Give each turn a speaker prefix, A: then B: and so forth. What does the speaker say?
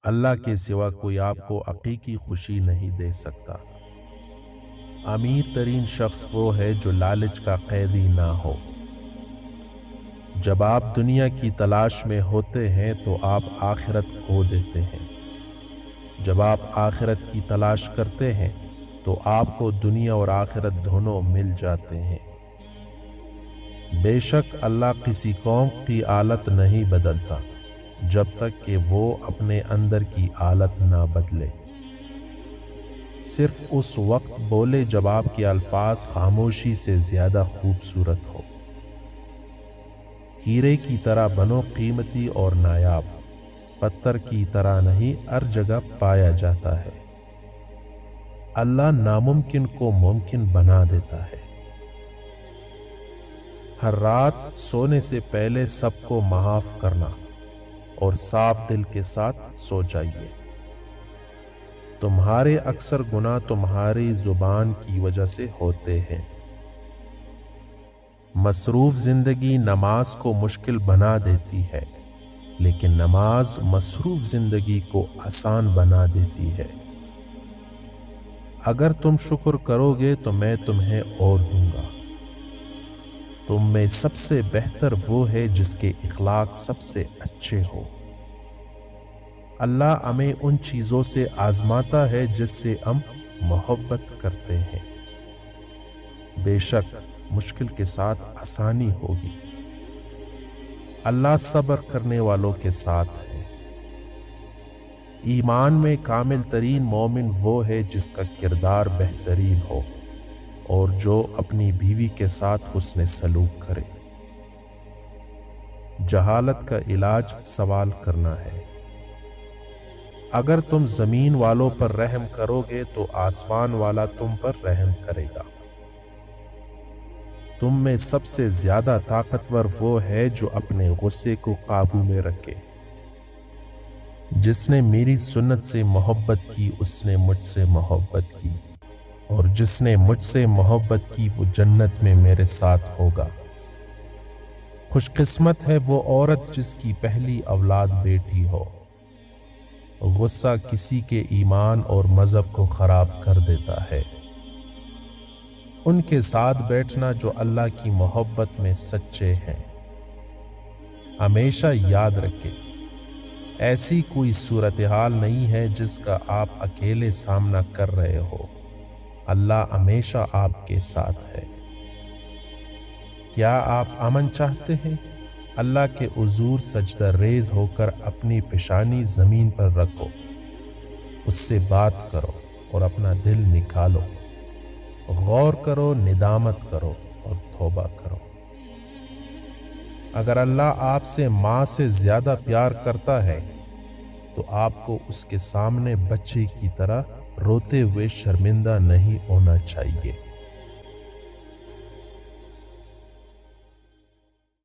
A: اللہ کے سوا کوئی آپ کو حقیقی خوشی نہیں دے سکتا۔ امیر ترین شخص وہ ہے جو لالچ کا قیدی نہ ہو۔ جب آپ دنیا کی تلاش میں ہوتے ہیں تو آپ آخرت کھو دیتے ہیں۔ جب آپ آخرت کی تلاش کرتے ہیں تو آپ کو دنیا اور آخرت دونوں مل جاتے ہیں۔ بے شک اللہ کسی قوم کی حالت نہیں بدلتا جب تک کہ وہ اپنے اندر کی حالت نہ بدلے۔ صرف اس وقت بولے جب آپ کے الفاظ خاموشی سے زیادہ خوبصورت ہو۔ ہیرے کی طرح بنو قیمتی اور نایاب، پتھر کی طرح نہیں ہر جگہ پایا جاتا ہے۔ اللہ ناممکن کو ممکن بنا دیتا ہے۔ ہر رات سونے سے پہلے سب کو معاف کرنا اور صاف دل کے ساتھ سو جائیے۔ تمہارے اکثر گناہ تمہاری زبان کی وجہ سے ہوتے ہیں۔ مصروف زندگی نماز کو مشکل بنا دیتی ہے، لیکن نماز مصروف زندگی کو آسان بنا دیتی ہے۔ اگر تم شکر کرو گے تو میں تمہیں اور دوں گا۔ تم میں سب سے بہتر وہ ہے جس کے اخلاق سب سے اچھے ہو۔ اللہ ہمیں ان چیزوں سے آزماتا ہے جس سے ہم محبت کرتے ہیں۔ بے شک مشکل کے ساتھ آسانی ہوگی۔ اللہ صبر کرنے والوں کے ساتھ ہے۔ ایمان میں کامل ترین مومن وہ ہے جس کا کردار بہترین ہو اور جو اپنی بیوی کے ساتھ حسن سلوک کرے۔ جہالت کا علاج سوال کرنا ہے۔ اگر تم زمین والوں پر رحم کرو گے تو آسمان والا تم پر رحم کرے گا۔ تم میں سب سے زیادہ طاقتور وہ ہے جو اپنے غصے کو قابو میں رکھے۔ جس نے میری سنت سے محبت کی اس نے مجھ سے محبت کی، اور جس نے مجھ سے محبت کی وہ جنت میں میرے ساتھ ہوگا۔ خوش قسمت ہے وہ عورت جس کی پہلی اولاد بیٹی ہو۔ غصہ کسی کے ایمان اور مذہب کو خراب کر دیتا ہے۔ ان کے ساتھ بیٹھنا جو اللہ کی محبت میں سچے ہیں۔ ہمیشہ یاد رکھیں، ایسی کوئی صورتحال نہیں ہے جس کا آپ اکیلے سامنا کر رہے ہو۔ اللہ ہمیشہ آپ کے ساتھ ہے۔ کیا آپ امن چاہتے ہیں؟ اللہ کے حضور سجدہ ریز ہو کر اپنی پیشانی زمین پر رکھو، اس سے بات کرو اور اپنا دل نکالو، غور کرو، ندامت کرو اور توبہ کرو۔ اگر اللہ آپ سے ماں سے زیادہ پیار کرتا ہے تو آپ کو اس کے سامنے بچے کی طرح روتے ہوئے شرمندہ نہیں ہونا چاہیے۔